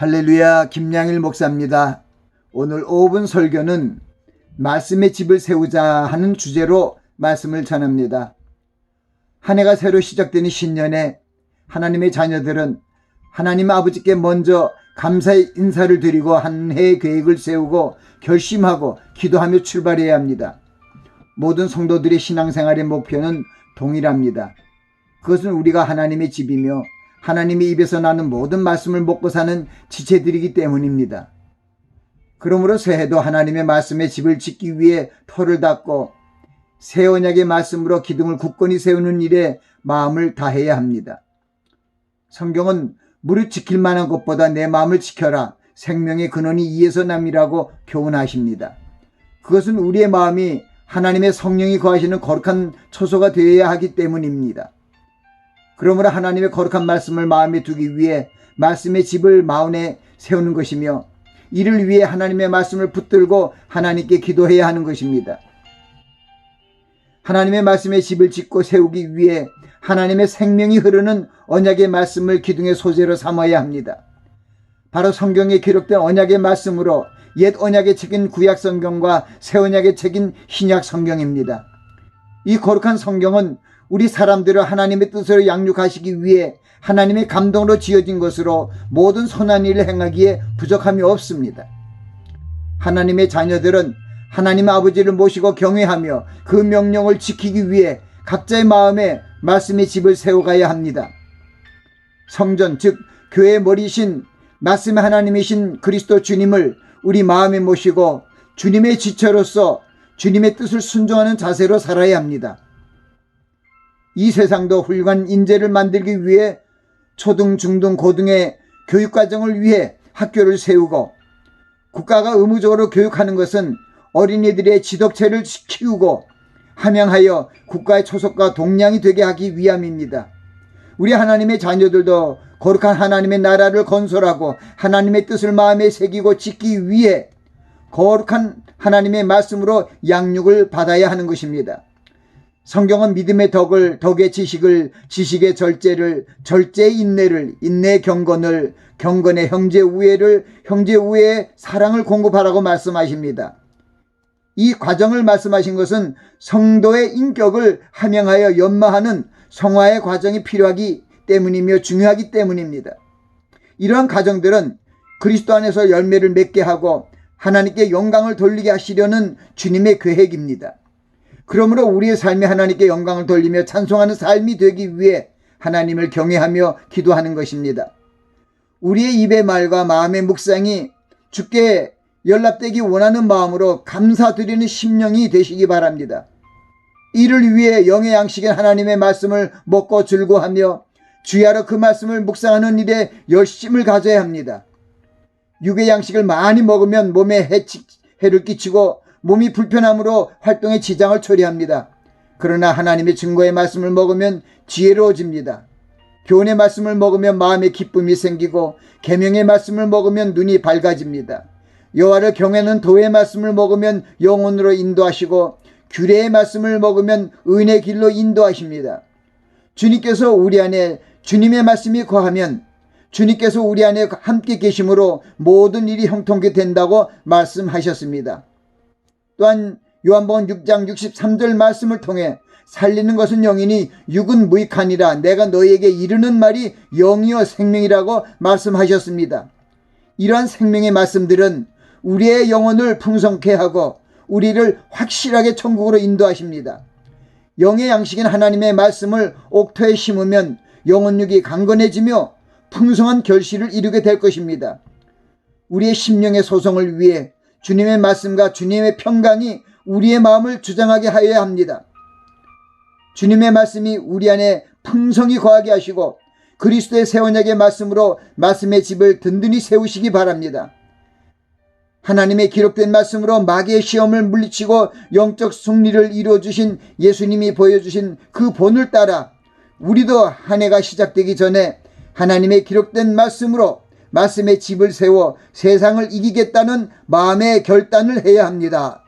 할렐루야, 김양일 목사입니다. 오늘 5분 설교는 말씀의 집을 세우자 하는 주제로 말씀을 전합니다. 한 해가 새로 시작되는 신년에 하나님의 자녀들은 하나님 아버지께 먼저 감사의 인사를 드리고 한 해의 계획을 세우고 결심하고 기도하며 출발해야 합니다. 모든 성도들의 신앙생활의 목표는 동일합니다. 그것은 우리가 하나님의 집이며 하나님의 입에서 나는 모든 말씀을 먹고 사는 지체들이기 때문입니다. 그러므로 새해도 하나님의 말씀의 집을 짓기 위해 터를 닦고 새 언약의 말씀으로 기둥을 굳건히 세우는 일에 마음을 다해야 합니다. 성경은 무릇 지킬 만한 것보다 내 마음을 지켜라. 생명의 근원이 이에서 남이라고 교훈하십니다. 그것은 우리의 마음이 하나님의 성령이 거하시는 거룩한 처소가 되어야 하기 때문입니다. 그러므로 하나님의 거룩한 말씀을 마음에 두기 위해 말씀의 집을 마음에 세우는 것이며 이를 위해 하나님의 말씀을 붙들고 하나님께 기도해야 하는 것입니다. 하나님의 말씀의 집을 짓고 세우기 위해 하나님의 생명이 흐르는 언약의 말씀을 기둥의 소재로 삼아야 합니다. 바로 성경에 기록된 언약의 말씀으로 옛 언약의 책인 구약 성경과 새 언약의 책인 신약 성경입니다. 이 거룩한 성경은 우리 사람들을 하나님의 뜻으로 양육하시기 위해 하나님의 감동으로 지어진 것으로 모든 선한 일을 행하기에 부족함이 없습니다. 하나님의 자녀들은 하나님 아버지를 모시고 경외하며 그 명령을 지키기 위해 각자의 마음에 말씀의 집을 세워가야 합니다. 성전, 즉 교회의 머리신 말씀의 하나님이신 그리스도 주님을 우리 마음에 모시고 주님의 지체로서 주님의 뜻을 순종하는 자세로 살아야 합니다. 이 세상도 훌륭한 인재를 만들기 위해 초등, 중등, 고등의 교육과정을 위해 학교를 세우고 국가가 의무적으로 교육하는 것은 어린이들의 지덕체를 키우고 함양하여 국가의 초석과 동량이 되게 하기 위함입니다. 우리 하나님의 자녀들도 거룩한 하나님의 나라를 건설하고 하나님의 뜻을 마음에 새기고 짓기 위해 거룩한 하나님의 말씀으로 양육을 받아야 하는 것입니다. 성경은 믿음의 덕을, 덕의 지식을, 지식의 절제를, 절제의 인내를, 인내의 경건을, 경건의 형제 우애를, 형제 우애의 사랑을 공급하라고 말씀하십니다. 이 과정을 말씀하신 것은 성도의 인격을 함양하여 연마하는 성화의 과정이 필요하기 때문이며 중요하기 때문입니다. 이러한 과정들은 그리스도 안에서 열매를 맺게 하고 하나님께 영광을 돌리게 하시려는 주님의 계획입니다. 그러므로 우리의 삶이 하나님께 영광을 돌리며 찬송하는 삶이 되기 위해 하나님을 경외하며 기도하는 것입니다. 우리의 입의 말과 마음의 묵상이 주께 연락되기 원하는 마음으로 감사드리는 심령이 되시기 바랍니다. 이를 위해 영의 양식인 하나님의 말씀을 먹고 즐거워하며 주야로 그 말씀을 묵상하는 일에 열심을 가져야 합니다. 육의 양식을 많이 먹으면 몸에 해를 끼치고 몸이 불편함으로 활동에 지장을 초래합니다. 그러나 하나님의 증거의 말씀을 먹으면 지혜로워집니다. 교훈의 말씀을 먹으면 마음에 기쁨이 생기고 계명의 말씀을 먹으면 눈이 밝아집니다. 여호와를 경외하는 도의 말씀을 먹으면 영혼으로 인도하시고 규례의 말씀을 먹으면 은혜의 길로 인도하십니다. 주님께서 우리 안에 주님의 말씀이 거하면 주님께서 우리 안에 함께 계심으로 모든 일이 형통케 된다고 말씀하셨습니다. 또한 요한복음 6장 63절 말씀을 통해 살리는 것은 영이니 육은 무익하니라 내가 너희에게 이르는 말이 영이요 생명이라고 말씀하셨습니다. 이러한 생명의 말씀들은 우리의 영혼을 풍성케 하고 우리를 확실하게 천국으로 인도하십니다. 영의 양식인 하나님의 말씀을 옥토에 심으면 영혼육이 강건해지며 풍성한 결실을 이루게 될 것입니다. 우리의 심령의 소성을 위해 주님의 말씀과 주님의 평강이 우리의 마음을 주장하게 하여야 합니다. 주님의 말씀이 우리 안에 풍성히 거하게 하시고 그리스도의 새 언약의 말씀으로 말씀의 집을 든든히 세우시기 바랍니다. 하나님의 기록된 말씀으로 마귀의 시험을 물리치고 영적 승리를 이루어주신 예수님이 보여주신 그 본을 따라 우리도 한 해가 시작되기 전에 하나님의 기록된 말씀으로 말씀의 집을 세워 세상을 이기겠다는 마음의 결단을 해야 합니다.